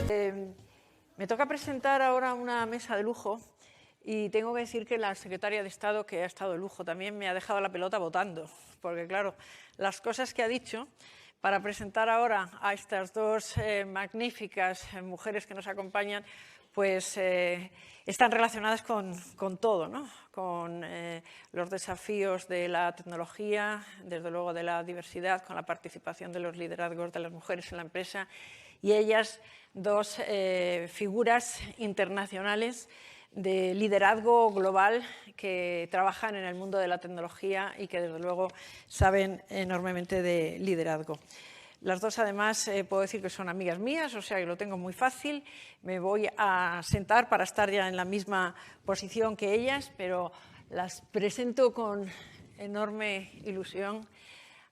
Me toca presentar ahora una mesa de lujo y tengo que decir que la secretaria de Estado, que ha estado de lujo también, me ha dejado la pelota votando, porque claro, las cosas que ha dicho para presentar ahora a estas dos magníficas mujeres que nos acompañan, pues están relacionadas con todo, ¿no? Con los desafíos de la tecnología, desde luego de la diversidad, con la participación de los liderazgos de las mujeres en la empresa, y ellas dos figuras internacionales de liderazgo global que trabajan en el mundo de la tecnología y que desde luego saben enormemente de liderazgo. Las dos, además, puedo decir que son amigas mías, o sea que lo tengo muy fácil. Me voy a sentar para estar ya en la misma posición que ellas, pero las presento con enorme ilusión.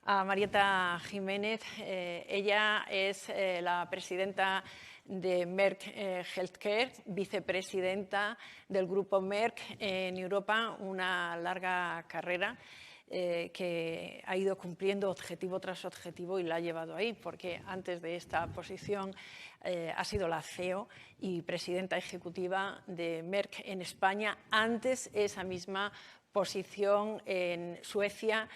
A Marieta Jiménez, ella es la presidenta de Merck Healthcare, vicepresidenta del grupo Merck en Europa, una larga carrera que ha ido cumpliendo objetivo tras objetivo y la ha llevado ahí, porque antes de esta posición ha sido la CEO y presidenta ejecutiva de Merck en España, antes esa misma posición en Suecia.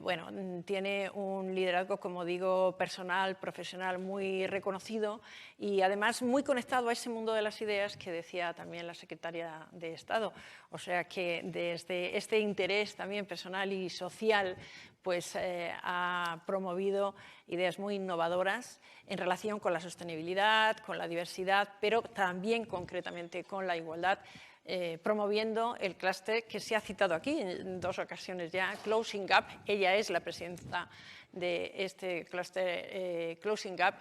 Bueno, tiene un liderazgo, como digo, personal, profesional muy reconocido y además muy conectado a ese mundo de las ideas que decía también la secretaria de Estado. O sea que desde este interés también personal y social, pues ha promovido ideas muy innovadoras en relación con la sostenibilidad, con la diversidad, pero también concretamente con la igualdad, promoviendo el clúster que se ha citado aquí en dos ocasiones ya, Closing Gap. Ella es la presidenta de este clúster Closing Gap,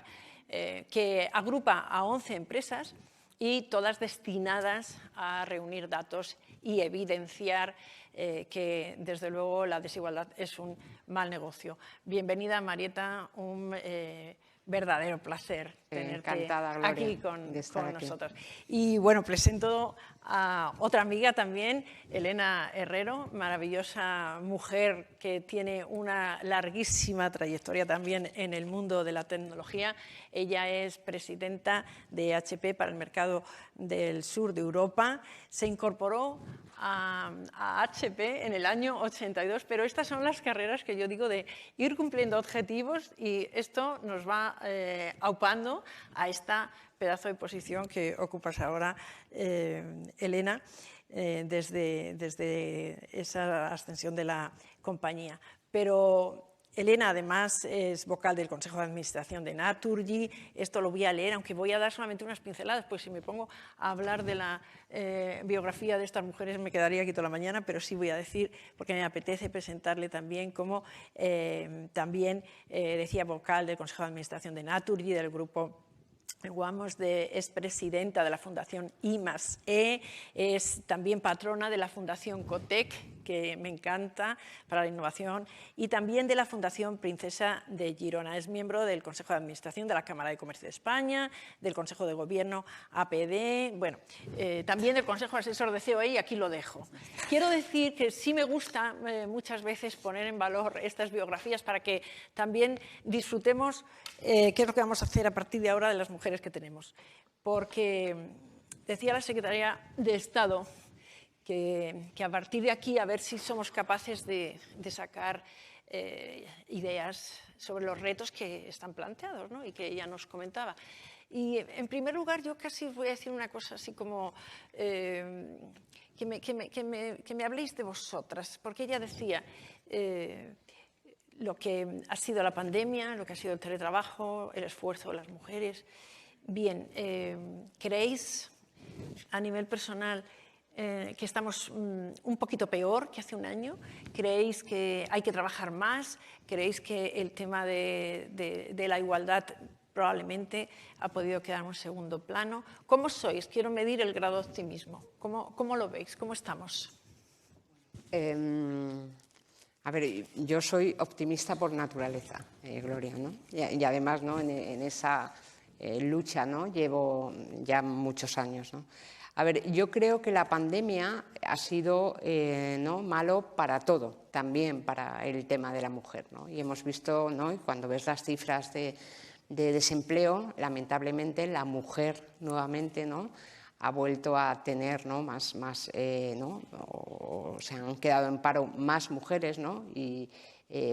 que agrupa a 11 empresas y todas destinadas a reunir datos y evidenciar que, desde luego, la desigualdad es un mal negocio. Bienvenida, Marieta, un verdadero placer tenerte aquí con nosotros. Y bueno, presento a otra amiga también, Elena Herrero, maravillosa mujer que tiene una larguísima trayectoria también en el mundo de la tecnología. Ella es presidenta de HP para el mercado del sur de Europa. Se incorporó a HP en el año 82, pero estas son las carreras que yo digo de ir cumpliendo objetivos y esto nos va aupando a esta pedazo de posición que ocupas ahora, Elena, desde esa ascensión de la compañía. Pero Elena, además, es vocal del Consejo de Administración de Naturgy. Esto lo voy a leer, aunque voy a dar solamente unas pinceladas, pues si me pongo a hablar de la biografía de estas mujeres me quedaría aquí toda la mañana, pero sí voy a decir, porque me apetece presentarle también como también, decía, vocal del Consejo de Administración de Naturgy, del grupo Guamos, es presidenta de la Fundación I+E, es también patrona de la Fundación Cotec, que me encanta, para la innovación, y también de la Fundación Princesa de Girona. Es miembro del Consejo de Administración de la Cámara de Comercio de España, del Consejo de Gobierno APD, bueno, también del Consejo Asesor de COE, y aquí lo dejo. Quiero decir que sí me gusta muchas veces poner en valor estas biografías para que también disfrutemos qué es lo que vamos a hacer a partir de ahora de las mujeres que tenemos. Porque decía la secretaria de Estado que a partir de aquí a ver si somos capaces de sacar ideas sobre los retos que están planteados, ¿no? Y que ella nos comentaba. Y en primer lugar yo casi voy a decir una cosa así como que me habléis de vosotras, porque ella decía lo que ha sido la pandemia, lo que ha sido el teletrabajo, el esfuerzo de las mujeres. Bien, ¿creéis a nivel personal que estamos un poquito peor que hace un año? ¿Creéis que hay que trabajar más? ¿Creéis que el tema de la igualdad probablemente ha podido quedar en un segundo plano? ¿Cómo sois? Quiero medir el grado de optimismo. ¿Cómo lo veis? ¿Cómo estamos? A ver, yo soy optimista por naturaleza, Gloria, ¿no? Y además, ¿no? en esa lucha, ¿no? Llevo ya muchos años, ¿no? A ver, yo creo que la pandemia ha sido ¿no? malo para todo, también para el tema de la mujer, ¿no? Y hemos visto, ¿no? Y cuando ves las cifras de de desempleo, lamentablemente la mujer nuevamente, ¿no?, ha vuelto a tener, ¿no?, ¿no?, o se han quedado en paro más mujeres, ¿no?, y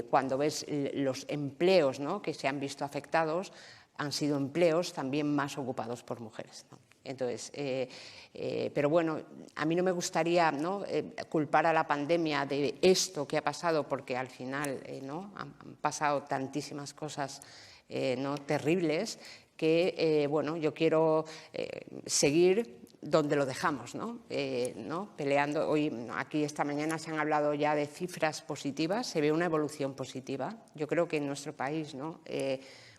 cuando ves los empleos, ¿no?, que se han visto afectados, han sido empleos también más ocupados por mujeres, ¿no? Entonces, pero bueno, a mí no me gustaría, ¿no?, culpar a la pandemia de esto que ha pasado, porque al final, ¿no?, han pasado tantísimas cosas, ¿no?, terribles, que bueno, yo quiero seguir donde lo dejamos, ¿no? ¿No? Peleando. Hoy, aquí esta mañana se han hablado ya de cifras positivas, se ve una evolución positiva. Yo creo que en nuestro país, ¿no?,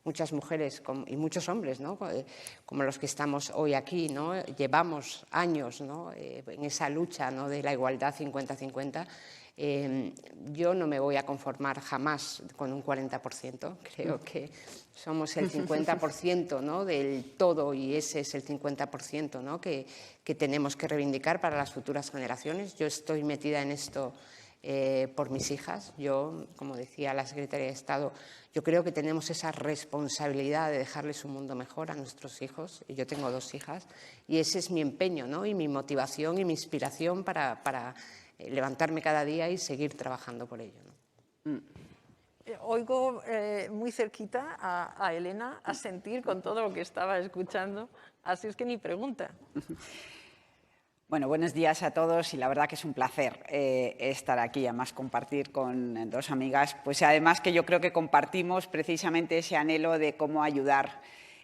muchas mujeres y muchos hombres, ¿no?, como los que estamos hoy aquí, ¿no?, llevamos años, ¿no?, en esa lucha, ¿no?, de la igualdad 50-50. Yo no me voy a conformar jamás con un 40%. Creo que somos el 50%, ¿no?, del todo, y ese es el 50%, ¿no?, que tenemos que reivindicar para las futuras generaciones. Yo estoy metida en esto por mis hijas. Yo, como decía la secretaria de Estado, yo creo que tenemos esa responsabilidad de dejarles un mundo mejor a nuestros hijos. Y yo tengo 2 hijas y ese es mi empeño, ¿no?, y mi motivación y mi inspiración para levantarme cada día y seguir trabajando por ello, ¿no? Oigo muy cerquita a Elena asentir con todo lo que estaba escuchando, así es que ni pregunta. Bueno, buenos días a todos y la verdad que es un placer estar aquí, además compartir con 2 amigas, pues además que yo creo que compartimos precisamente ese anhelo de cómo ayudar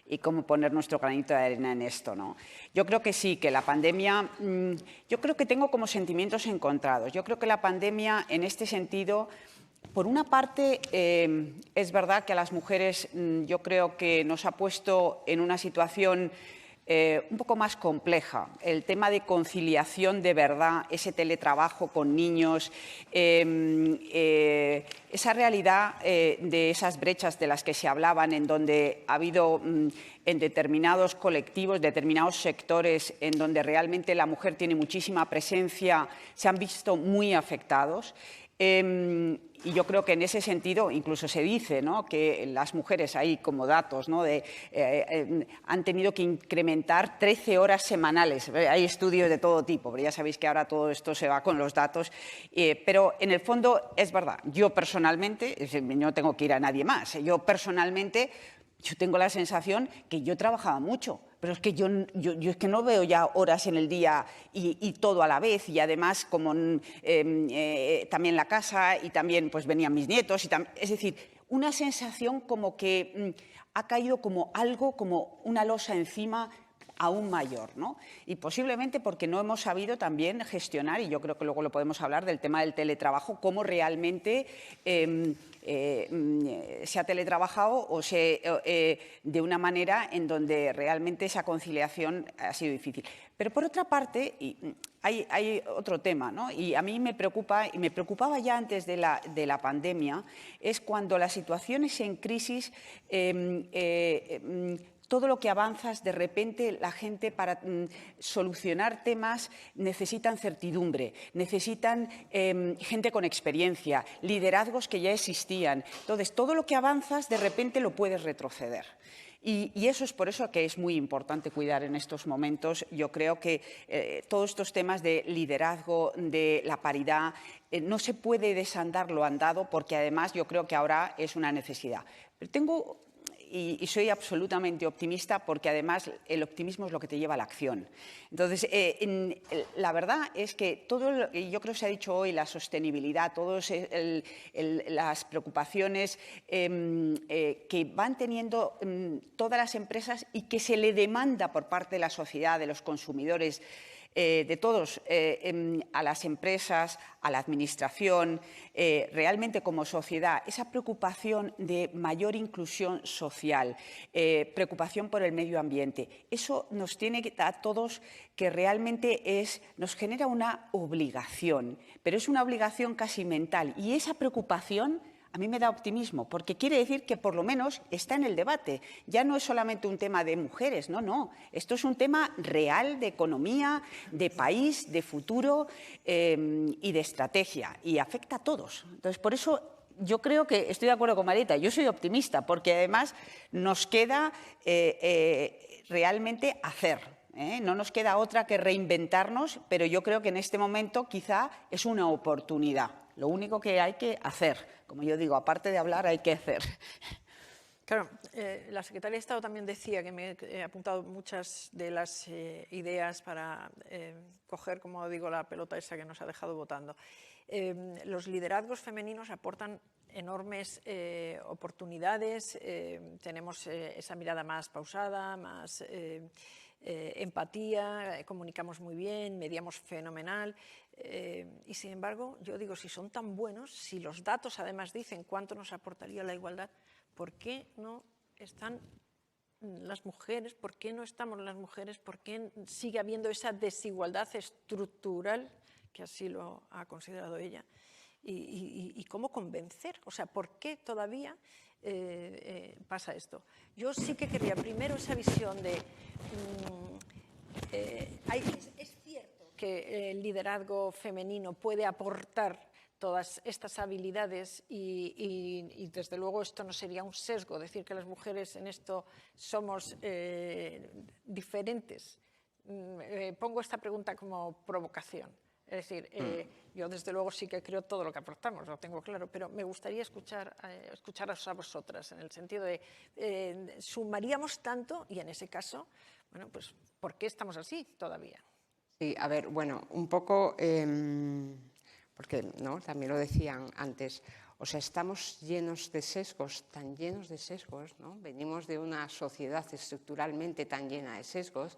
y cómo poner nuestro granito de arena en esto, ¿no? Yo creo que sí, que la pandemia, yo creo que tengo como sentimientos encontrados. Yo creo que la pandemia en este sentido, por una parte, es verdad que a las mujeres yo creo que nos ha puesto en una situación un poco más compleja. El tema de conciliación de verdad, ese teletrabajo con niños, esa realidad de esas brechas de las que se hablaban, en donde ha habido en determinados colectivos, determinados sectores, en donde realmente la mujer tiene muchísima presencia, se han visto muy afectados. Y yo creo que en ese sentido incluso se dice, ¿no?, que las mujeres, hay como datos, ¿no?, han tenido que incrementar 13 horas semanales. Hay estudios de todo tipo, pero ya sabéis que ahora todo esto se va con los datos. Pero en el fondo es verdad. Yo personalmente, no tengo que ir a nadie más, yo personalmente yo tengo la sensación que yo trabajaba mucho, pero es que yo es que no veo ya horas en el día y todo a la vez, y además como también la casa, y también pues venían mis nietos, es decir, una sensación como que ha caído como algo, como una losa encima aún mayor, ¿no? Y posiblemente porque no hemos sabido también gestionar, y yo creo que luego lo podemos hablar, del tema del teletrabajo, cómo realmente se ha teletrabajado de una manera en donde realmente esa conciliación ha sido difícil. Pero por otra parte, hay otro tema, ¿no? Y a mí me preocupa, y me preocupaba ya antes de la pandemia, es cuando las situaciones en crisis, todo lo que avanzas, de repente la gente para solucionar temas necesitan certidumbre, necesitan gente con experiencia, liderazgos que ya existían. Entonces, todo lo que avanzas, de repente lo puedes retroceder. Y eso es por eso que es muy importante cuidar en estos momentos. Yo creo que todos estos temas de liderazgo, de la paridad, no se puede desandar lo andado, porque además yo creo que ahora es una necesidad. Pero y soy absolutamente optimista, porque además el optimismo es lo que te lleva a la acción. Entonces, la verdad es que todo lo que yo creo que se ha dicho hoy, la sostenibilidad, todas las preocupaciones que van teniendo todas las empresas y que se le demanda por parte de la sociedad, de los consumidores, de todos, a las empresas, a la administración, realmente como sociedad, esa preocupación de mayor inclusión social, preocupación por el medio ambiente, eso nos tiene que a todos, que realmente nos genera una obligación, pero es una obligación casi mental, y esa preocupación a mí me da optimismo, porque quiere decir que por lo menos está en el debate. Ya no es solamente un tema de mujeres, no. Esto es un tema real de economía, de país, de futuro y de estrategia, y afecta a todos. Entonces, por eso yo creo que estoy de acuerdo con Marieta, yo soy optimista, porque además nos queda realmente hacer. No nos queda otra que reinventarnos, pero yo creo que en este momento quizá es una oportunidad. Lo único que hay que hacer, como yo digo, aparte de hablar, hay que hacer. Claro, la secretaria de Estado también decía, que me he apuntado muchas de las ideas para coger, como digo, la pelota esa que nos ha dejado votando. Los liderazgos femeninos aportan enormes oportunidades, tenemos esa mirada más pausada, más empatía, comunicamos muy bien, mediamos fenomenal, y sin embargo, yo digo, si son tan buenos, si los datos además dicen cuánto nos aportaría la igualdad, ¿por qué no están las mujeres? ¿Por qué no estamos las mujeres? ¿Por qué sigue habiendo esa desigualdad estructural, que así lo ha considerado ella? ¿Y cómo convencer? O sea, ¿por qué todavía pasa esto? Yo sí que querría primero esa visión de... es cierto que el liderazgo femenino puede aportar todas estas habilidades y desde luego esto no sería un sesgo, decir que las mujeres en esto somos diferentes. Pongo esta pregunta como provocación. Es decir, yo desde luego sí que creo todo lo que aportamos, lo tengo claro, pero me gustaría escucharos a vosotras, en el sentido de, sumaríamos tanto y en ese caso, bueno, pues, ¿por qué estamos así todavía? Sí, a ver, bueno, un poco, porque ¿no? También lo decían antes, o sea, estamos llenos de sesgos, tan llenos de sesgos, ¿no? Venimos de una sociedad estructuralmente tan llena de sesgos,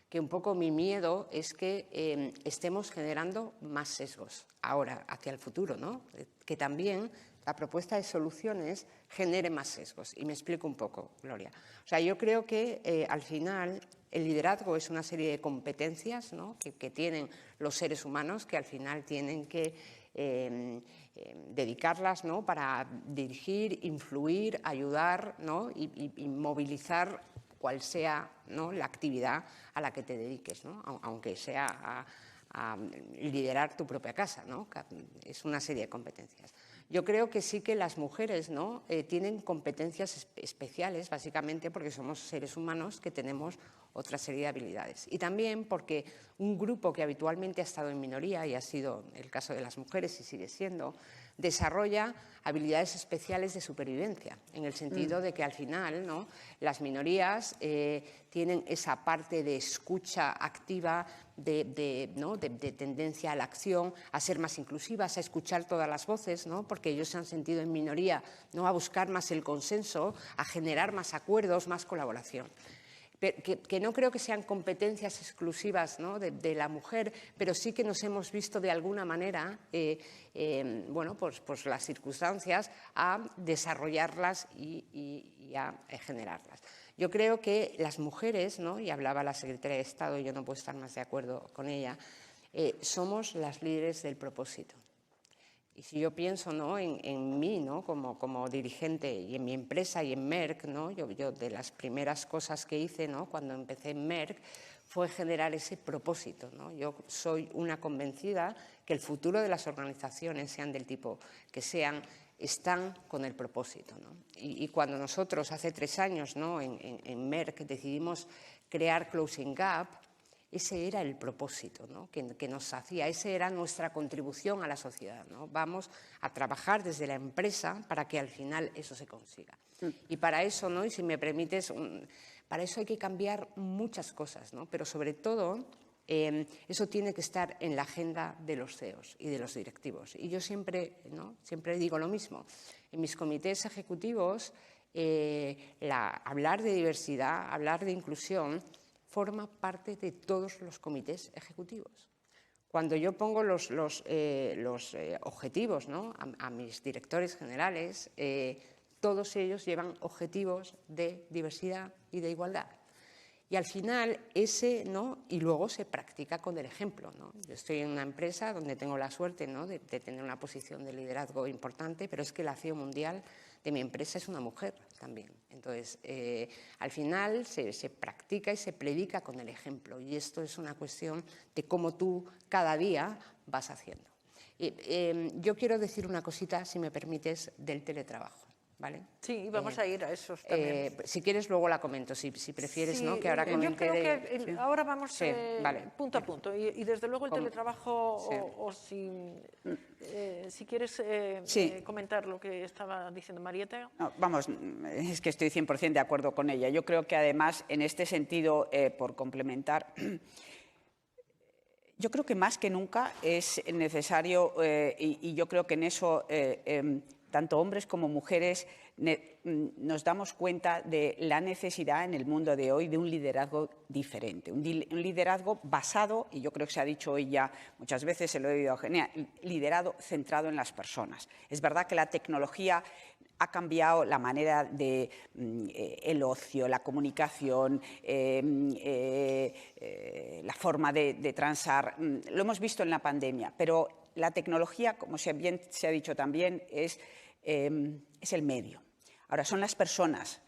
que un poco mi miedo es que estemos generando más sesgos ahora, hacia el futuro, ¿no? Que también la propuesta de soluciones genere más sesgos. Y me explico un poco, Gloria. O sea, yo creo que al final el liderazgo es una serie de competencias, ¿no? que tienen los seres humanos, que al final tienen que dedicarlas, ¿no? Para dirigir, influir, ayudar, ¿no? y movilizar cual sea, ¿no? La actividad a la que te dediques, ¿no? Aunque sea a liderar tu propia casa, ¿no? Es una serie de competencias. Yo creo que sí que las mujeres, ¿no? Tienen competencias especiales, básicamente porque somos seres humanos que tenemos otra serie de habilidades. Y también porque un grupo que habitualmente ha estado en minoría, y ha sido el caso de las mujeres y sigue siendo, desarrolla habilidades especiales de supervivencia, en el sentido de que al final, ¿no? Las minorías tienen esa parte de escucha activa, de tendencia a la acción, a ser más inclusivas, a escuchar todas las voces, ¿no? Porque ellos se han sentido en minoría, ¿no? A buscar más el consenso, a generar más acuerdos, más colaboración. Que no creo que sean competencias exclusivas, ¿no? de la mujer, pero sí que nos hemos visto de alguna manera, bueno, pues las circunstancias a desarrollarlas y a generarlas. Yo creo que las mujeres, ¿no? Y hablaba la secretaria de Estado, y yo no puedo estar más de acuerdo con ella, somos las líderes del propósito. Y si yo pienso, ¿no? en mí, ¿no? como dirigente, y en mi empresa y en Merck, ¿no? yo de las primeras cosas que hice, ¿no? Cuando empecé en Merck fue generar ese propósito, ¿no? Yo soy una convencida que el futuro de las organizaciones, sean del tipo que sean, están con el propósito, ¿no? Y cuando nosotros hace 3 años, ¿no? en Merck decidimos crear Closing Gap, ese era el propósito, ¿no? que nos hacía, esa era nuestra contribución a la sociedad, ¿no? Vamos a trabajar desde la empresa para que al final eso se consiga. Y para eso, ¿no? Y si me permites, para eso hay que cambiar muchas cosas, ¿no? Pero sobre todo eso tiene que estar en la agenda de los CEOs y de los directivos. Y yo siempre, ¿no? Siempre digo lo mismo. En mis comités ejecutivos, hablar de diversidad, hablar de inclusión, forma parte de todos los comités ejecutivos. Cuando yo pongo los objetivos, ¿no? a mis directores generales, todos ellos llevan objetivos de diversidad y de igualdad. Y al final ¿no? Y luego se practica con el ejemplo, ¿no? Yo estoy en una empresa donde tengo la suerte, ¿no? de tener una posición de liderazgo importante, pero es que la CEO mundial de mi empresa es una mujer también. Entonces, al final se practica y se predica con el ejemplo, y esto es una cuestión de cómo tú cada día vas haciendo. Yo quiero decir una cosita, si me permites, del teletrabajo. ¿Vale? Sí, vamos a ir a esos también. Si quieres, luego la comento, si prefieres, sí, ¿no? Que ahora comente. Yo creo que ¿sí? Ahora vamos vale. punto a punto. Y desde luego el teletrabajo, o si quieres comentar lo que estaba diciendo Marieta. No, vamos, es que estoy 100% de acuerdo con ella. Yo creo que además, en este sentido, por complementar, yo creo que más que nunca es necesario, y yo creo que en eso tanto hombres como mujeres nos damos cuenta de la necesidad en el mundo de hoy de un liderazgo diferente, un liderazgo basado, y yo creo que se ha dicho hoy ya muchas veces, se lo he oído a Eugenia, liderazgo centrado en las personas. Es verdad que la tecnología ha cambiado la manera de el ocio, la comunicación, la forma de transar. Lo hemos visto en la pandemia, pero la tecnología, como bien se ha dicho también, es el medio. Ahora, son las personas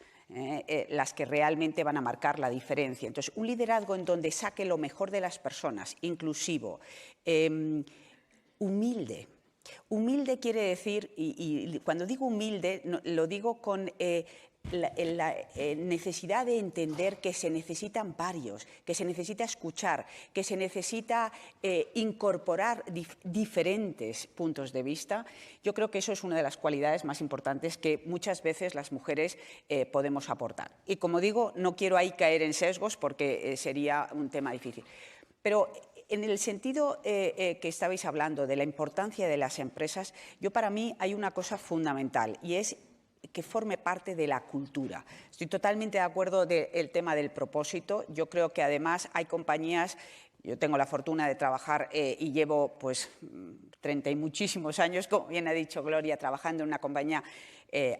las que realmente van a marcar la diferencia. Entonces, un liderazgo en donde saque lo mejor de las personas, inclusivo, humilde. Humilde quiere decir, y cuando digo humilde, lo digo con la necesidad de entender que se necesitan varios, que se necesita escuchar, que se necesita incorporar diferentes puntos de vista. Yo creo que eso es una de las cualidades más importantes que muchas veces las mujeres podemos aportar. Y como digo, no quiero ahí caer en sesgos porque sería un tema difícil. Pero en el sentido que estabais hablando de la importancia de las empresas, para mí hay una cosa fundamental y es que forme parte de la cultura. Estoy totalmente de acuerdo del tema del propósito. Yo creo que además hay compañías, yo tengo la fortuna de trabajar y llevo pues 30 y muchísimos años, como bien ha dicho Gloria, trabajando en una compañía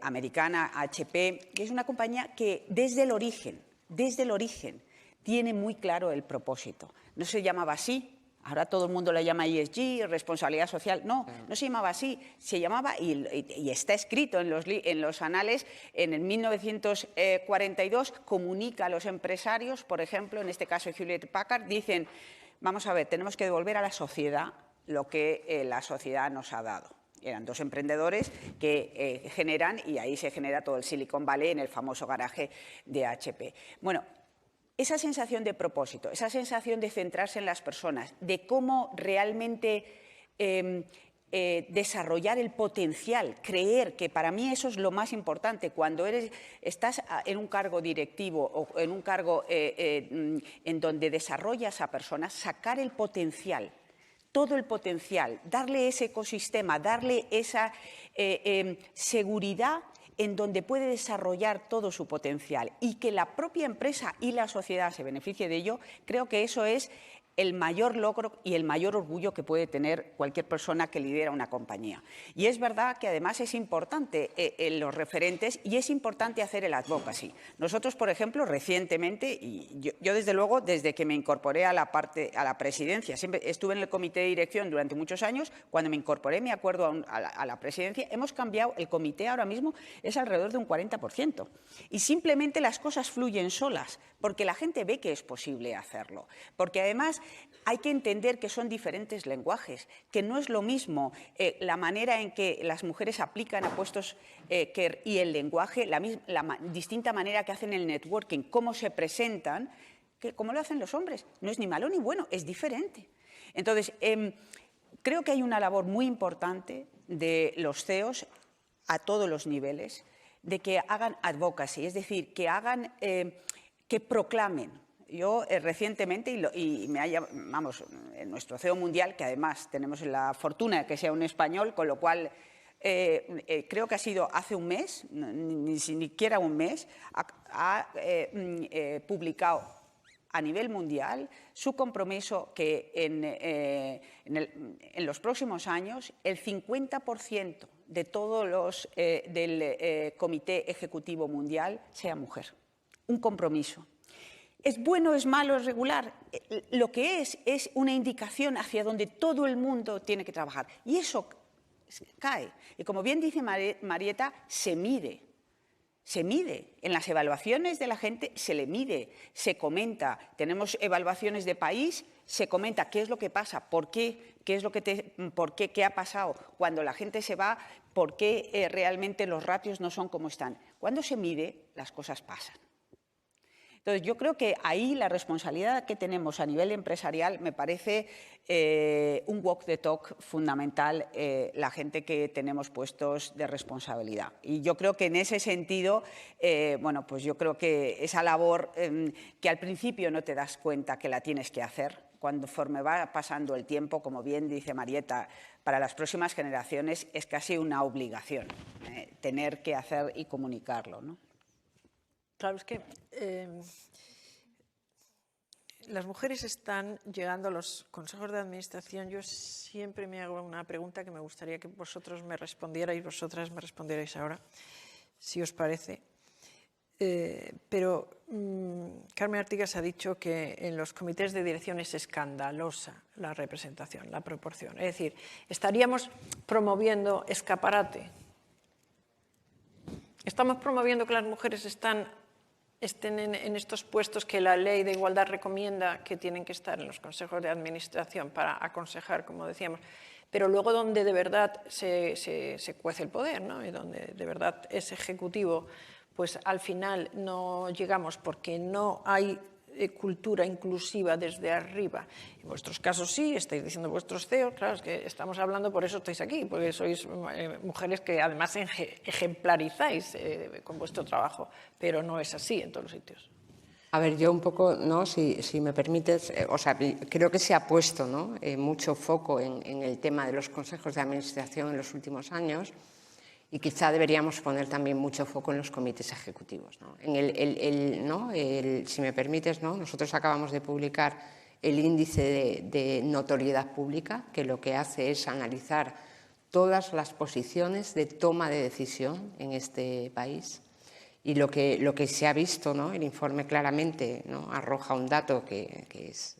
americana, HP, que es una compañía que desde el origen, tiene muy claro el propósito. No se llamaba así. Ahora todo el mundo la llama ESG, responsabilidad social. No, no se llamaba así. Se llamaba, y está escrito en los anales, en el 1942, comunica a los empresarios, por ejemplo, en este caso Hewlett Packard, dicen, vamos a ver, tenemos que devolver a la sociedad lo que la sociedad nos ha dado. Eran dos emprendedores que generan, y ahí se genera todo el Silicon Valley en el famoso garaje de HP. Bueno, esa sensación de propósito, esa sensación de centrarse en las personas, de cómo realmente desarrollar el potencial, creer, que para mí eso es lo más importante. Cuando estás en un cargo directivo o en un cargo en donde desarrollas a personas, sacar el potencial, todo el potencial, darle ese ecosistema, darle esa seguridad en donde puede desarrollar todo su potencial y que la propia empresa y la sociedad se beneficie de ello, creo que eso es el mayor logro y el mayor orgullo que puede tener cualquier persona que lidera una compañía. Y es verdad que además es importante los referentes y es importante hacer el advocacy. Nosotros, por ejemplo, recientemente, y yo desde luego, desde que me incorporé a la presidencia, siempre estuve en el comité de dirección durante muchos años, cuando me incorporé, me acuerdo, a la presidencia, hemos cambiado, el comité ahora mismo es alrededor de un 40%. Y simplemente las cosas fluyen solas, porque la gente ve que es posible hacerlo. Porque además hay que entender que son diferentes lenguajes, que no es lo mismo la manera en que las mujeres aplican a puestos y el lenguaje, la distinta manera que hacen el networking, cómo se presentan, que cómo lo hacen los hombres. No es ni malo ni bueno, es diferente. Entonces, creo que hay una labor muy importante de los CEOs a todos los niveles, de que hagan advocacy, es decir, que hagan, que proclamen. Yo recientemente, en nuestro CEO mundial, que además tenemos la fortuna de que sea un español, con lo cual creo que ha sido hace un mes, ni siquiera un mes, ha publicado a nivel mundial su compromiso que en los próximos años el 50% de todos los del Comité Ejecutivo Mundial sea mujer. Un compromiso. ¿Es bueno, es malo, es regular? Lo que es una indicación hacia donde todo el mundo tiene que trabajar. Y eso cae. Y como bien dice Marieta, se mide. Se mide. En las evaluaciones de la gente se le mide, se comenta. Tenemos evaluaciones de país, se comenta qué es lo que pasa, por qué, qué es lo que por qué, qué ha pasado cuando la gente se va, por qué realmente los ratios no son como están. Cuando se mide, las cosas pasan. Entonces, yo creo que ahí la responsabilidad que tenemos a nivel empresarial me parece un walk the talk fundamental, la gente que tenemos puestos de responsabilidad. Y yo creo que en ese sentido, bueno, pues yo creo que esa labor que al principio no te das cuenta que la tienes que hacer, conforme va pasando el tiempo, como bien dice Marieta, para las próximas generaciones es casi una obligación tener que hacer y comunicarlo, ¿no? Claro, es que las mujeres están llegando a los consejos de administración. Yo siempre me hago una pregunta que me gustaría que vosotros me respondierais, vosotras me respondierais ahora, si os parece. Pero Carmen Artigas ha dicho que en los comités de dirección es escandalosa la representación, la proporción. Es decir, estaríamos promoviendo escaparate. Estamos promoviendo que las mujeres estén en estos puestos que la ley de igualdad recomienda que tienen que estar en los consejos de administración para aconsejar, como decíamos, pero luego donde de verdad se cuece el poder, ¿no? Y donde de verdad es ejecutivo, pues al final no llegamos porque no hay cultura inclusiva desde arriba. En vuestros casos sí, estáis diciendo vuestros CEOs, claro, es que estamos hablando, por eso estáis aquí, porque sois mujeres que además ejemplarizáis con vuestro trabajo, pero no es así en todos los sitios. A ver, yo un poco, ¿no? Si me permites, o sea, creo que se ha puesto, ¿no? Mucho foco en el tema de los consejos de administración en los últimos años. Y quizá deberíamos poner también mucho foco en los comités ejecutivos, ¿no? Si me permites, ¿no? Nosotros acabamos de publicar el índice de notoriedad pública, que lo que hace es analizar todas las posiciones de toma de decisión en este país. Y lo que se ha visto, ¿no? El informe claramente, ¿no? Arroja un dato que es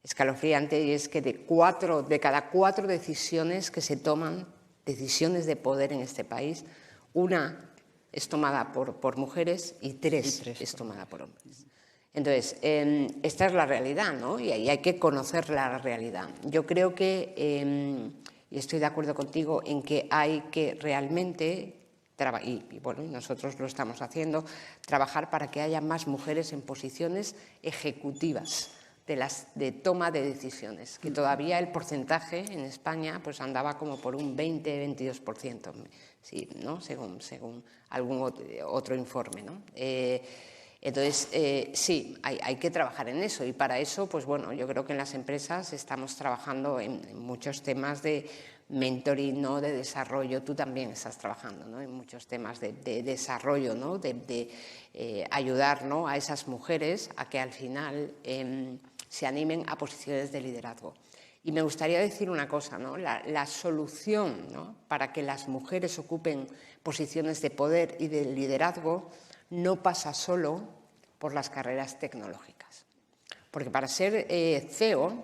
escalofriante, y es que de cada 4 decisiones que se toman, decisiones de poder en este país, una es tomada por mujeres y tres es tomada por hombres. Entonces, esta es la realidad, ¿no? Y ahí hay que conocer la realidad. Yo creo que, y estoy de acuerdo contigo, en que hay que realmente, y bueno, nosotros lo estamos haciendo, trabajar para que haya más mujeres en posiciones ejecutivas de toma de decisiones, que todavía el porcentaje en España pues andaba como por un 20-22%, sí, ¿no? según algún otro informe, ¿no? Entonces, sí, hay que trabajar en eso, y para eso, pues bueno, yo creo que en las empresas estamos trabajando en muchos temas de mentoring, ¿no? De desarrollo. Tú también estás trabajando, ¿no? En muchos temas de desarrollo, ¿no? De ayudar, ¿no? A esas mujeres a que al final se animen a posiciones de liderazgo. Y me gustaría decir una cosa, ¿no? La solución, ¿no? Para que las mujeres ocupen posiciones de poder y de liderazgo no pasa solo por las carreras tecnológicas. Porque para ser CEO,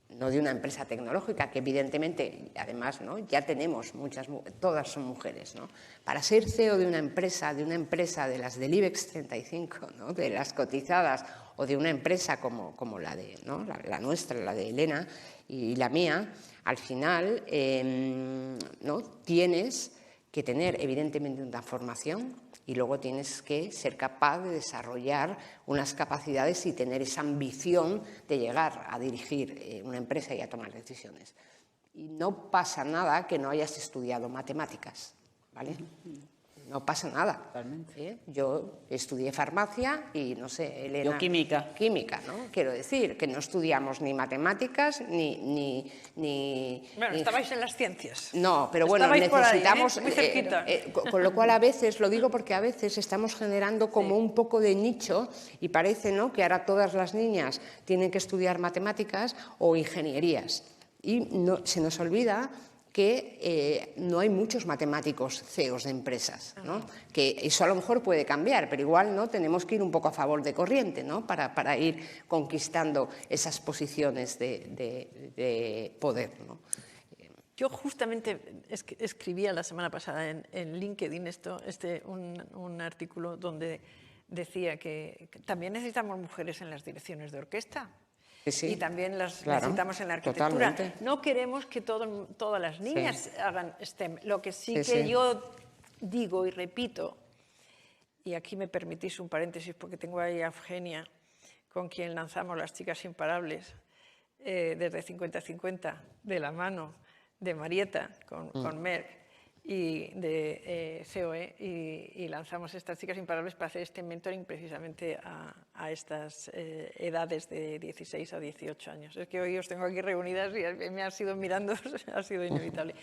no de una empresa tecnológica, que evidentemente, además, ¿no? Ya tenemos todas son mujeres, ¿no? Para ser CEO de una empresa de las del IBEX 35, ¿no? De las cotizadas, o de una empresa como la de, ¿no? la nuestra, la de Elena y la mía, al final, ¿no? Tienes que tener evidentemente una formación, y luego tienes que ser capaz de desarrollar unas capacidades y tener esa ambición de llegar a dirigir una empresa y a tomar decisiones. Y no pasa nada que no hayas estudiado matemáticas, ¿vale? No pasa nada. Yo estudié farmacia y, no sé, Elena... Yo química. Química, ¿no? Quiero decir que no estudiamos ni matemáticas ni Bueno, estabais en las ciencias. No, pero bueno, estabais necesitamos... por ahí, muy cerquita. Con lo cual, a veces, lo digo porque a veces estamos generando como un poco de nicho, y parece, ¿no?, que ahora todas las niñas tienen que estudiar matemáticas o ingenierías. Y se nos olvida que no hay muchos matemáticos CEOs de empresas, ¿no? Que eso a lo mejor puede cambiar, pero igual, ¿no?, tenemos que ir un poco a favor de corriente, ¿no?, para ir conquistando esas posiciones de poder, ¿no? Yo justamente escribía la semana pasada en LinkedIn un artículo donde decía que también necesitamos mujeres en las direcciones de orquesta. y también las claro, necesitamos en la arquitectura. totalmente. No queremos que todas las niñas hagan STEM. Lo que sí que sí. yo digo y repito, y aquí me permitís un paréntesis porque tengo ahí a Eugenia, con quien lanzamos Las Chicas Imparables, desde 50-50, de la mano de Marieta con Merck y de COE, y lanzamos estas Chicas Imparables para hacer este mentoring precisamente a estas edades de 16 a 18 años. Es que hoy os tengo aquí reunidas y me han sido mirando, ha sido inevitable.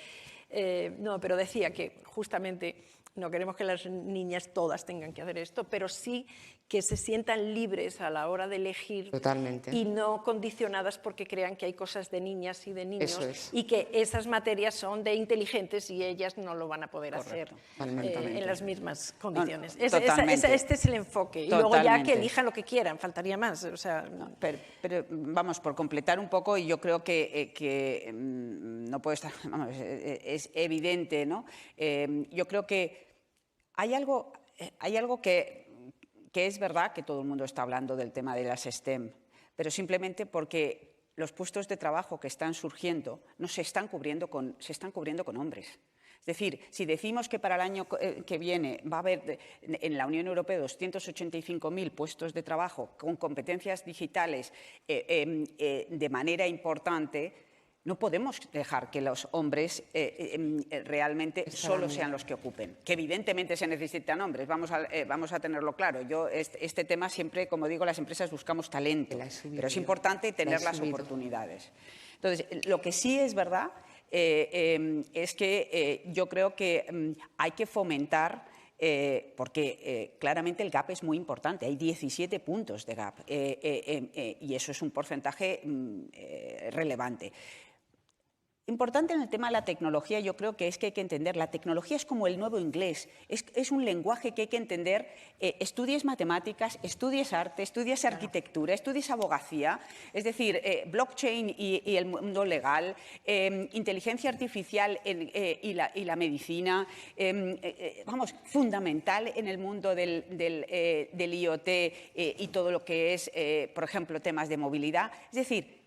No, pero decía que justamente no queremos que las niñas todas tengan que hacer esto, pero sí que se sientan libres a la hora de elegir. Totalmente. Y no condicionadas porque crean que hay cosas de niñas y de niños y que esas materias son de inteligentes y ellas no lo van a poder hacer en las mismas condiciones. Este es el enfoque. Y luego ya que elijan lo que quieran, faltaría más. O sea, pero vamos, por completar un poco, y yo creo que no puede estar, vamos, es evidente, ¿no? Yo creo que hay algo que es verdad que todo el mundo está hablando del tema de las STEM, pero simplemente porque los puestos de trabajo que están surgiendo no se están cubriendo con hombres. Es decir, si decimos que para el año que viene va a haber en la Unión Europea 285.000 puestos de trabajo con competencias digitales de manera importante, no podemos dejar que los hombres realmente solo sean los que ocupen, que evidentemente se necesitan hombres, vamos a tenerlo claro. Yo este tema siempre, como digo, las empresas buscamos talento, pero es importante tener las oportunidades. Entonces, lo que sí es verdad es que yo creo que hay que fomentar, porque claramente el gap es muy importante, hay 17 puntos de gap y eso es un porcentaje relevante. Importante en el tema de la tecnología, yo creo que hay que entender, la tecnología es como el nuevo inglés, es un lenguaje que hay que entender, estudies matemáticas, estudies arte, estudies arquitectura, estudies abogacía, es decir, blockchain y el mundo legal, inteligencia artificial y la medicina, vamos, fundamental en el mundo del IoT y todo lo que es, por ejemplo, temas de movilidad, es decir,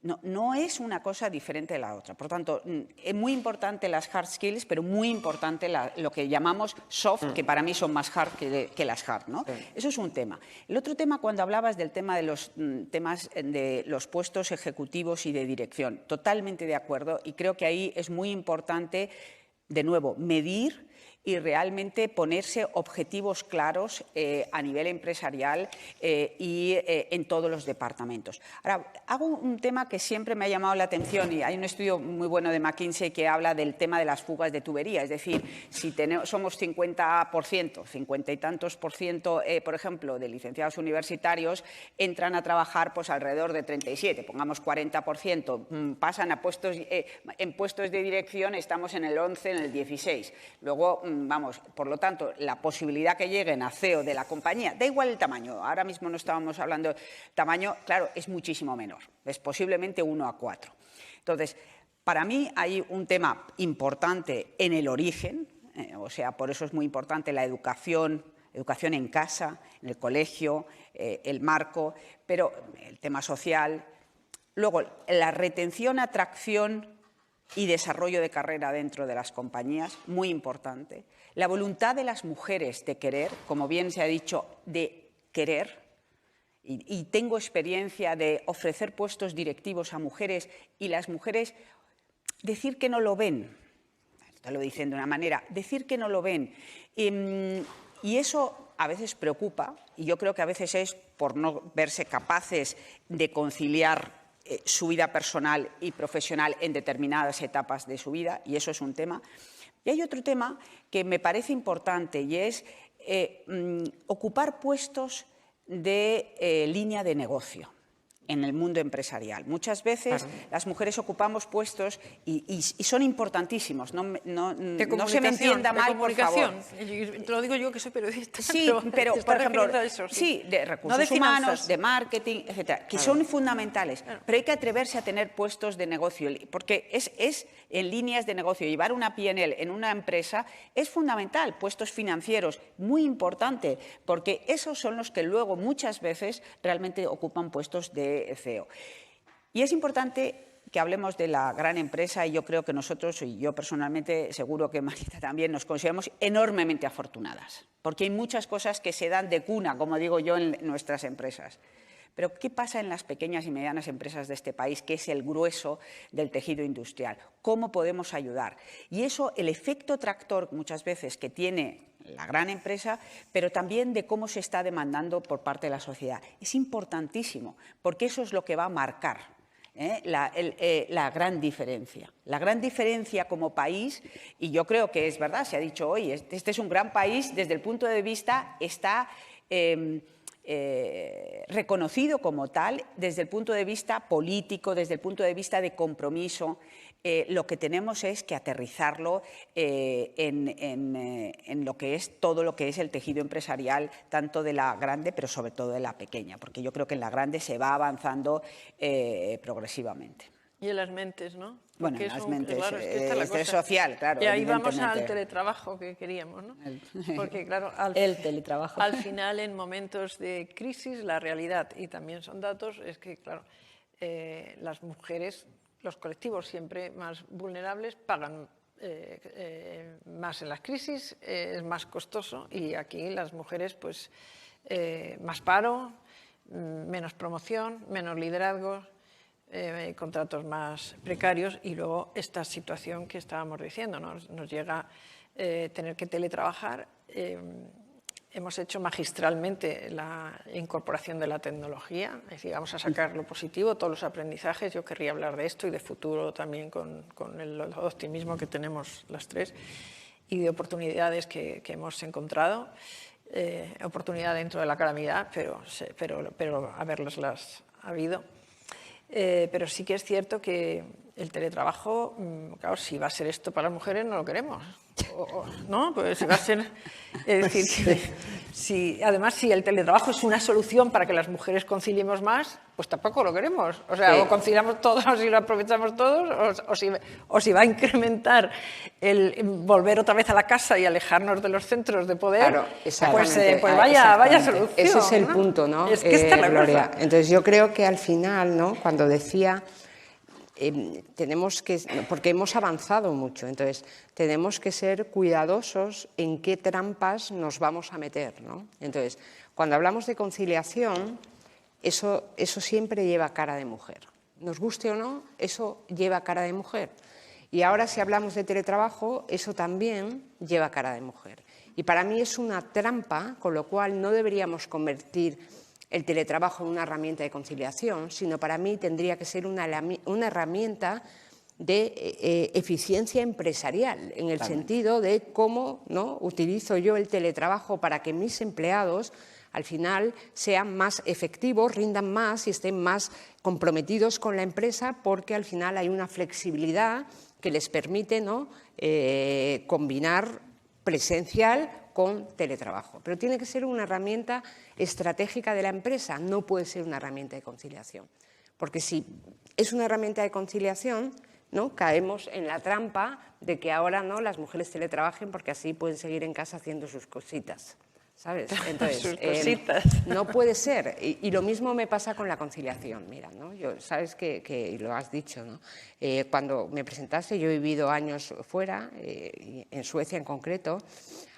no es una cosa diferente de la otra. Por tanto, es muy importante las hard skills, pero muy importante lo que llamamos soft, que para mí son más hard que las hard, ¿no? Eso es un tema. El otro tema, cuando hablabas del tema de los puestos ejecutivos y de dirección, totalmente de acuerdo, y creo que ahí es muy importante, de nuevo, medir y realmente ponerse objetivos claros a nivel empresarial y en todos los departamentos. Ahora, hago un tema que siempre me ha llamado la atención y hay un estudio muy bueno de McKinsey que habla del tema de las fugas de tubería, es decir, si somos 50 y tantos por ciento, por ejemplo, de licenciados universitarios, entran a trabajar pues alrededor de 37, pongamos 40%, pasan a puestos, en puestos de dirección estamos en el 11, en el 16, luego vamos, por lo tanto, la posibilidad que lleguen a CEO de la compañía, da igual el tamaño, ahora mismo no estábamos hablando de tamaño, claro, es muchísimo menor, es posiblemente 1 a 4. Entonces, para mí hay un tema importante en el origen, o sea, por eso es muy importante la educación en casa, en el colegio, el marco, pero el tema social, luego la retención, atracción y desarrollo de carrera dentro de las compañías, muy importante. La voluntad de las mujeres de querer, como bien se ha dicho, de querer, y tengo experiencia de ofrecer puestos directivos a mujeres y las mujeres decir que no lo ven, te lo dicen de una manera, decir que no lo ven, y eso a veces preocupa, y yo creo que a veces es por no verse capaces de conciliar su vida personal y profesional en determinadas etapas de su vida, y eso es un tema. Y hay otro tema que me parece importante y es ocupar puestos de línea de negocio en el mundo empresarial. Muchas veces las mujeres ocupamos puestos y son importantísimos. No se me entienda mal, por favor. Te lo digo yo que soy periodista. Sí, pero por ejemplo, sí, de recursos humanos, de marketing, etcétera, que son fundamentales. Pero hay que atreverse a tener puestos de negocio, porque en líneas de negocio, llevar una P&L en una empresa es fundamental, puestos financieros, muy importante, porque esos son los que luego muchas veces realmente ocupan puestos de CEO. Y es importante que hablemos de la gran empresa y yo creo que nosotros, y yo personalmente, seguro que Marita también, nos consideramos enormemente afortunadas, porque hay muchas cosas que se dan de cuna, como digo yo, en nuestras empresas. Pero, ¿qué pasa en las pequeñas y medianas empresas de este país, que es el grueso del tejido industrial? ¿Cómo podemos ayudar? Y eso, el efecto tractor muchas veces que tiene la gran empresa, pero también de cómo se está demandando por parte de la sociedad. Es importantísimo, porque eso es lo que va a marcar la gran diferencia. La gran diferencia como país, y yo creo que es verdad, se ha dicho hoy, este es un gran país desde el punto de vista, está reconocido como tal desde el punto de vista político, desde el punto de vista de compromiso. Lo que tenemos es que aterrizarlo en lo que es todo lo que es el tejido empresarial, tanto de la grande, pero sobre todo de la pequeña, porque yo creo que en la grande se va avanzando progresivamente. Y en las mentes, ¿no? Bueno, en las mentes, claro, es que esta es la cosa. social, claro. Y ahí vamos al teletrabajo que queríamos, ¿no? Porque, claro, el teletrabajo. Al final, en momentos de crisis, la realidad, y también son datos, es que, claro, las mujeres, los colectivos siempre más vulnerables, pagan más en las crisis, es más costoso, y aquí las mujeres, pues, más paro, menos promoción, menos liderazgo, contratos más precarios y luego esta situación que estábamos diciendo, nos llega tener que teletrabajar. Hemos hecho magistralmente la incorporación de la tecnología, es decir, vamos a sacar lo positivo, todos los aprendizajes. Yo querría hablar de esto y de futuro también con el optimismo que tenemos las tres y de oportunidades que hemos encontrado. Oportunidad dentro de la calamidad, pero haberlas habido. Pero sí que es cierto que el teletrabajo, claro, si va a ser esto para las mujeres, no lo queremos. ¿No? Pues si va a ser... Es decir, además, si el teletrabajo es una solución para que las mujeres conciliemos más, pues tampoco lo queremos. O sea, sí. O conciliamos todos y lo aprovechamos todos, o si va a incrementar el volver otra vez a la casa y alejarnos de los centros de poder, claro, pues vaya solución. Ese es el punto, ¿no? Es que esta es la Gloria. cosa. Entonces yo creo que al final, ¿no? Cuando decía... tenemos que, porque hemos avanzado mucho, entonces tenemos que ser cuidadosos en qué trampas nos vamos a meter, ¿no? Entonces, cuando hablamos de conciliación, eso siempre lleva cara de mujer. Nos guste o no, eso lleva cara de mujer. Y ahora si hablamos de teletrabajo, eso también lleva cara de mujer. Y para mí es una trampa, con lo cual no deberíamos convertir el teletrabajo en una herramienta de conciliación, sino para mí tendría que ser una herramienta de eficiencia empresarial, en el sentido de cómo, ¿no?, utilizo yo el teletrabajo para que mis empleados al final sean más efectivos, rindan más y estén más comprometidos con la empresa, porque al final hay una flexibilidad que les permite, ¿no?, combinar presencial con teletrabajo. Pero tiene que ser una herramienta estratégica de la empresa, no puede ser una herramienta de conciliación. Porque si es una herramienta de conciliación, ¿no?, caemos en la trampa de que ahora no las mujeres teletrabajen porque así pueden seguir en casa haciendo sus cositas, ¿sabes? Entonces, sus cositas. No puede ser. Y lo mismo me pasa con la conciliación. Mira, ¿no? Sabes que lo has dicho, ¿no? Cuando me presentaste, yo he vivido años fuera, en Suecia en concreto.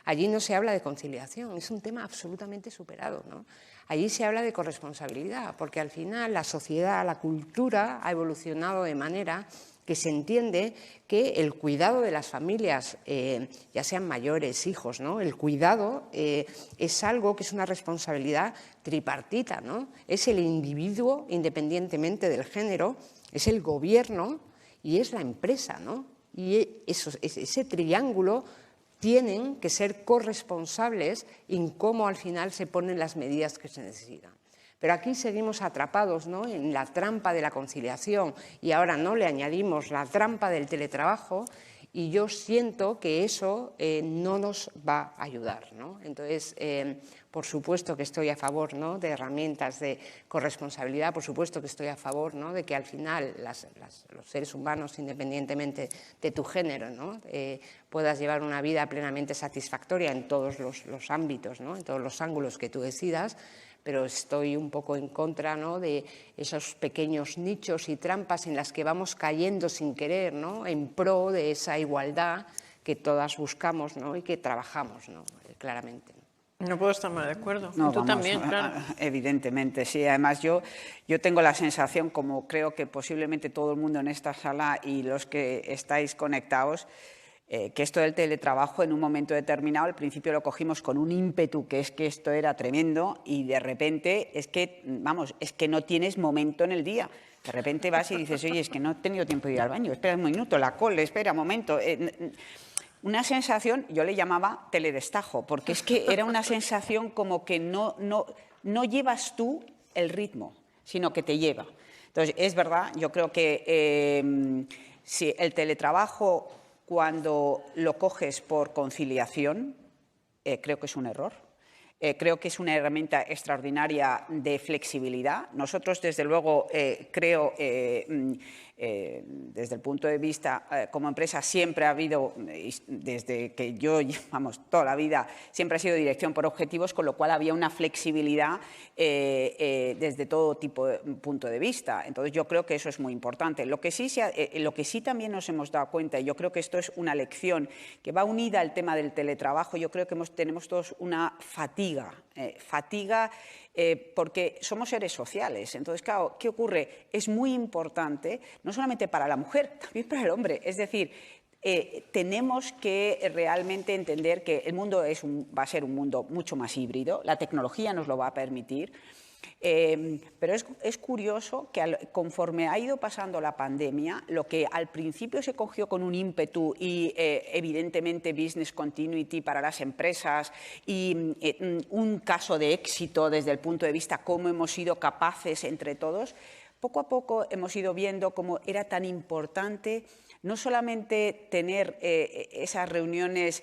Allí no se habla de conciliación, es un tema absolutamente superado, ¿no? Allí se habla de corresponsabilidad, porque al final la sociedad, la cultura ha evolucionado de manera que se entiende que el cuidado de las familias, ya sean mayores, hijos, ¿no?, el cuidado es algo que es una responsabilidad tripartita, ¿no? Es el individuo, independientemente del género, es el gobierno y es la empresa, ¿no? Y ese triángulo tienen que ser corresponsables en cómo al final se ponen las medidas que se necesitan. Pero aquí seguimos atrapados, ¿no?, en la trampa de la conciliación y ahora no le añadimos la trampa del teletrabajo Y yo siento que eso no nos va a ayudar, ¿no? Entonces, por supuesto que estoy a favor, ¿no?, de herramientas de corresponsabilidad, por supuesto que estoy a favor, ¿no?, de que al final los seres humanos, independientemente de tu género, ¿no?, puedas llevar una vida plenamente satisfactoria en todos los ámbitos, ¿no?, en todos los ángulos que tú decidas, pero estoy un poco en contra, ¿no?, de esos pequeños nichos y trampas en las que vamos cayendo sin querer, ¿no?, en pro de esa igualdad que todas buscamos, ¿no?, y que trabajamos, ¿no?, claramente. No puedo estar más de acuerdo. No, y tú vamos, también, claro. Evidentemente, sí. Además, yo tengo la sensación, como creo que posiblemente todo el mundo en esta sala y los que estáis conectados, que esto del teletrabajo en un momento determinado, al principio lo cogimos con un ímpetu, que es que esto era tremendo, y de repente es que, vamos, es que no tienes momento en el día. De repente vas y dices, oye, es que no he tenido tiempo de ir al baño, espera un minuto, la cole, espera un momento. Una sensación, yo le llamaba teledestajo, porque es que era una sensación como que no llevas tú el ritmo, sino que te lleva. Entonces, es verdad, yo creo que si el teletrabajo, cuando lo coges por conciliación, creo que es un error. Creo que es una herramienta extraordinaria de flexibilidad. Nosotros, desde luego, creo, desde el punto de vista como empresa, siempre ha habido, desde que yo, vamos, toda la vida, siempre ha sido dirección por objetivos, con lo cual había una flexibilidad desde todo tipo de punto de vista. Entonces, yo creo que eso es muy importante. Lo que sí también nos hemos dado cuenta, y yo creo que esto es una lección que va unida al tema del teletrabajo, yo creo que tenemos todos una fatiga, porque somos seres sociales. Entonces, claro, ¿qué ocurre? Es muy importante, no solamente para la mujer, también para el hombre. Es decir, tenemos que realmente entender que el mundo va a ser un mundo mucho más híbrido, la tecnología nos lo va a permitir. Pero es curioso que conforme ha ido pasando la pandemia, lo que al principio se cogió con un ímpetu y evidentemente business continuity para las empresas y un caso de éxito desde el punto de vista cómo hemos sido capaces entre todos, poco a poco hemos ido viendo cómo era tan importante no solamente tener esas reuniones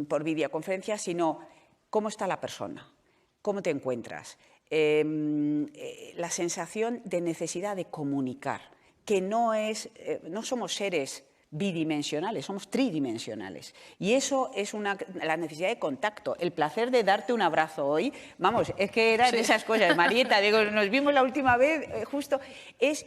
por videoconferencia, sino cómo está la persona, cómo te encuentras. La sensación de necesidad de comunicar, que no somos seres bidimensionales, somos tridimensionales. Y eso es la necesidad de contacto, el placer de darte un abrazo hoy. Vamos, es que eran esas cosas. Marieta, digo, nos vimos la última vez, justo. Es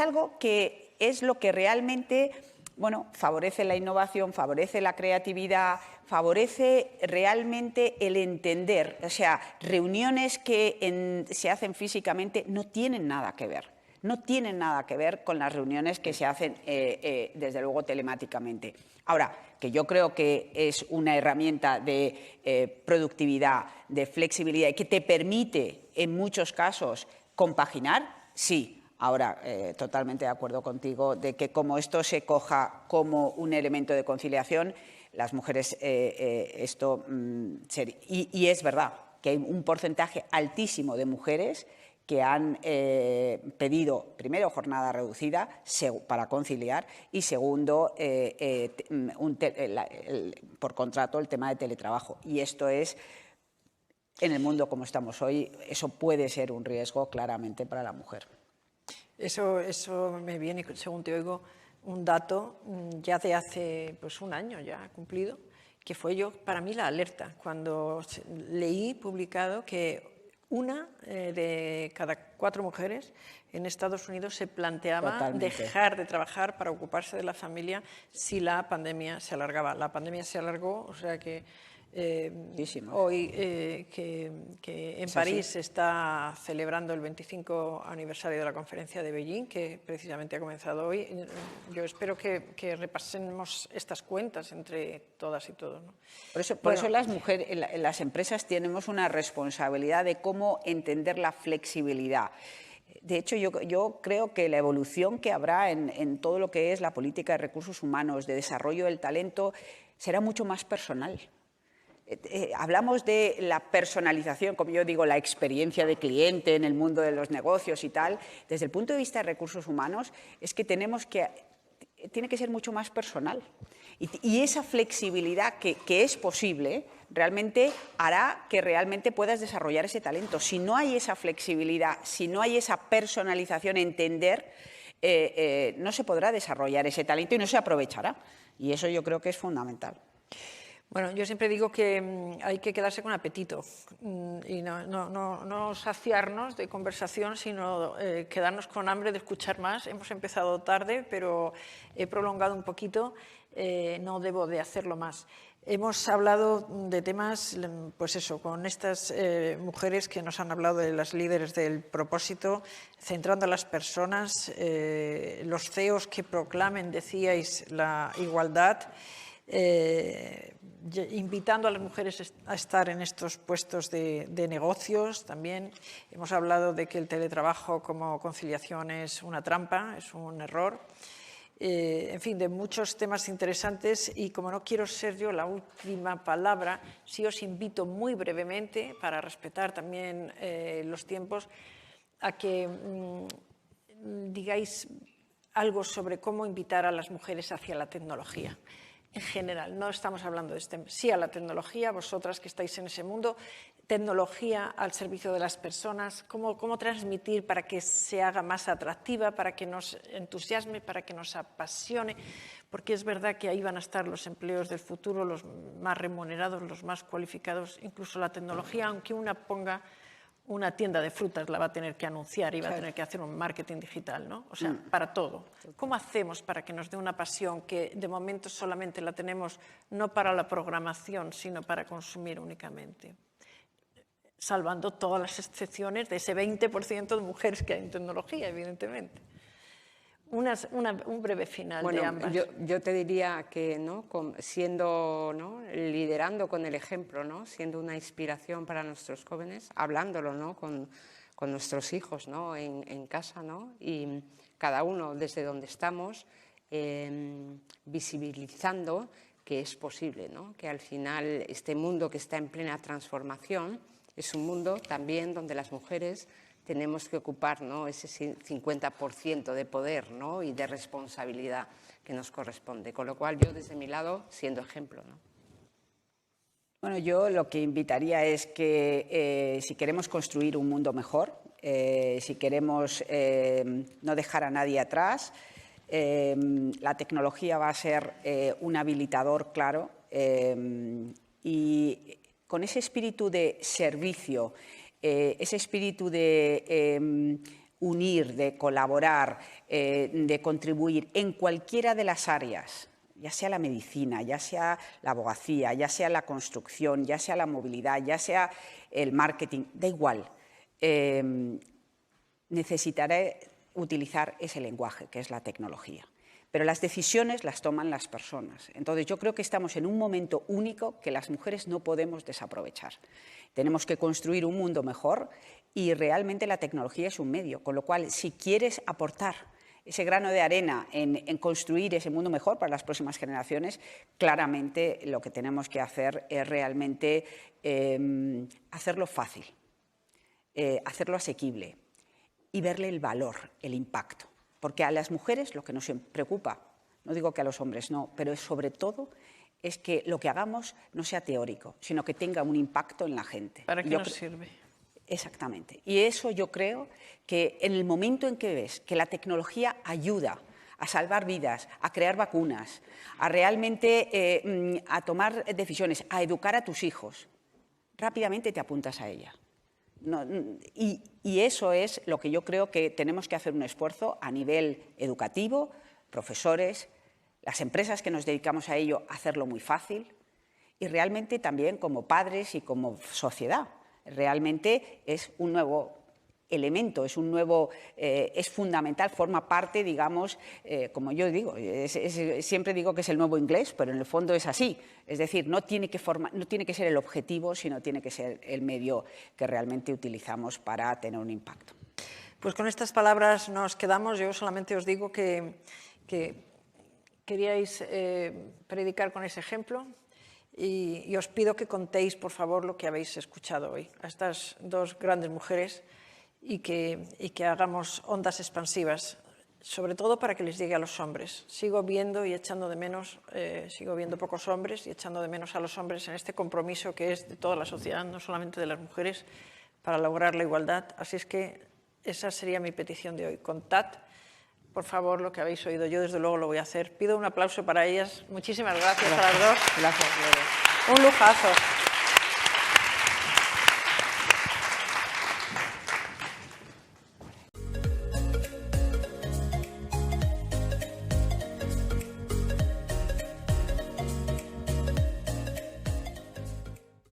algo que es lo que realmente, bueno, favorece la innovación, favorece la creatividad, favorece realmente el entender. O sea, reuniones que se hacen físicamente no tienen nada que ver. No tienen nada que ver con las reuniones que se hacen, desde luego, telemáticamente. Ahora, que yo creo que es una herramienta de productividad, de flexibilidad y que te permite, en muchos casos, compaginar, sí. Ahora, totalmente de acuerdo contigo de que como esto se coja como un elemento de conciliación, las mujeres y es verdad que hay un porcentaje altísimo de mujeres que han pedido, primero, jornada reducida para conciliar y, segundo, por contrato, el tema de teletrabajo. Y esto es, en el mundo como estamos hoy, eso puede ser un riesgo claramente para la mujer. Eso me viene, según te oigo, un dato ya de hace un año ya cumplido, que fue para mí la alerta, cuando leí publicado que una de cada 4 mujeres en Estados Unidos se planteaba Totalmente. dejar de trabajar para ocuparse de la familia si la pandemia se alargaba. La pandemia se alargó, o sea que hoy que en París se está celebrando el 25 aniversario de la conferencia de Beijing, que precisamente ha comenzado hoy. Yo espero que repasemos estas cuentas entre todas y todos, ¿no? Por eso las mujeres, las empresas tenemos una responsabilidad de cómo entender la flexibilidad. De hecho, yo creo que la evolución que habrá en todo lo que es la política de recursos humanos, de desarrollo del talento, será mucho más personal. Hablamos de la personalización, como yo digo, la experiencia de cliente en el mundo de los negocios y tal. Desde el punto de vista de recursos humanos, es que tenemos que tiene que ser mucho más personal. Y esa flexibilidad que es posible realmente hará que realmente puedas desarrollar ese talento. Si no hay esa flexibilidad, si no hay esa personalización, entender, no se podrá desarrollar ese talento y no se aprovechará. Y eso yo creo que es fundamental. Bueno, yo siempre digo que hay que quedarse con apetito y no saciarnos de conversación, sino quedarnos con hambre de escuchar más. Hemos empezado tarde, pero he prolongado un poquito, no debo de hacerlo más. Hemos hablado de temas, pues eso, con estas mujeres que nos han hablado de las líderes del propósito, centrando a las personas, los CEOs que proclamen, decíais, la igualdad, invitando a las mujeres a estar en estos puestos de negocios también. Hemos hablado de que el teletrabajo como conciliación es una trampa, es un error. En fin, de muchos temas interesantes, y como no quiero ser yo la última palabra, sí os invito muy brevemente, para respetar también los tiempos, a que digáis algo sobre cómo invitar a las mujeres hacia la tecnología. En general, no estamos hablando de este, sí a la tecnología, vosotras que estáis en ese mundo, tecnología al servicio de las personas, cómo transmitir para que se haga más atractiva, para que nos entusiasme, para que nos apasione, porque es verdad que ahí van a estar los empleos del futuro, los más remunerados, los más cualificados, incluso la tecnología, aunque una ponga una tienda de frutas, la va a tener que anunciar y va a tener que hacer un marketing digital, ¿no? O sea, para todo. ¿Cómo hacemos para que nos dé una pasión que de momento solamente la tenemos no para la programación, sino para consumir únicamente? Salvando todas las excepciones de ese 20% de mujeres que hay en tecnología, evidentemente. Un breve final de ambas. Yo te diría que, ¿no?, siendo, ¿no?, liderando con el ejemplo, ¿no?, siendo una inspiración para nuestros jóvenes, hablándolo, ¿no?, con nuestros hijos, ¿no?, en casa, ¿no?, y cada uno desde donde estamos, visibilizando que es posible, ¿no?, que al final este mundo que está en plena transformación es un mundo también donde las mujeres tenemos que ocupar, ¿no?, ese 50% de poder, ¿no?, y de responsabilidad que nos corresponde. Con lo cual, yo desde mi lado, siendo ejemplo, ¿no? Bueno, yo lo que invitaría es que si queremos construir un mundo mejor, si queremos no dejar a nadie atrás, la tecnología va a ser un habilitador claro, y con ese espíritu de servicio, ese espíritu de unir, de colaborar, de contribuir en cualquiera de las áreas, ya sea la medicina, ya sea la abogacía, ya sea la construcción, ya sea la movilidad, ya sea el marketing, da igual. Necesitaré utilizar ese lenguaje, que es la tecnología. Pero las decisiones las toman las personas. Entonces, yo creo que estamos en un momento único que las mujeres no podemos desaprovechar. Tenemos que construir un mundo mejor y realmente la tecnología es un medio, con lo cual, si quieres aportar ese grano de arena en construir ese mundo mejor para las próximas generaciones, claramente lo que tenemos que hacer es realmente hacerlo fácil, hacerlo asequible y verle el valor, el impacto. Porque a las mujeres lo que nos preocupa, no digo que a los hombres no, pero sobre todo es que lo que hagamos no sea teórico, sino que tenga un impacto en la gente. ¿Para qué nos sirve? Exactamente. Y eso yo creo que en el momento en que ves que la tecnología ayuda a salvar vidas, a crear vacunas, a realmente a tomar decisiones, a educar a tus hijos, rápidamente te apuntas a ella. Y eso es lo que yo creo que tenemos que hacer un esfuerzo a nivel educativo, profesores, las empresas que nos dedicamos a ello, hacerlo muy fácil y realmente también como padres y como sociedad. Realmente es un nuevo elemento, es fundamental, forma parte, digamos, como yo digo, siempre digo que es el nuevo inglés, pero en el fondo es así. Es decir, no tiene que ser el objetivo, sino tiene que ser el medio que realmente utilizamos para tener un impacto. Pues con estas palabras nos quedamos. Yo solamente os digo que queríais predicar con ese ejemplo. Y os pido que contéis, por favor, lo que habéis escuchado hoy a estas dos grandes mujeres y que hagamos ondas expansivas. sobre todo para que les llegue a los hombres. Sigo viendo y echando de menos, sigo viendo pocos hombres y echando de menos a los hombres en este compromiso que es de toda la sociedad, no solamente de las mujeres, para lograr la igualdad. Así es que esa sería mi petición de hoy. Contad, por favor, lo que habéis oído. Yo, desde luego, lo voy a hacer. Pido un aplauso para ellas. Muchísimas gracias a las dos. Gracias, Gloria. Un lujazo.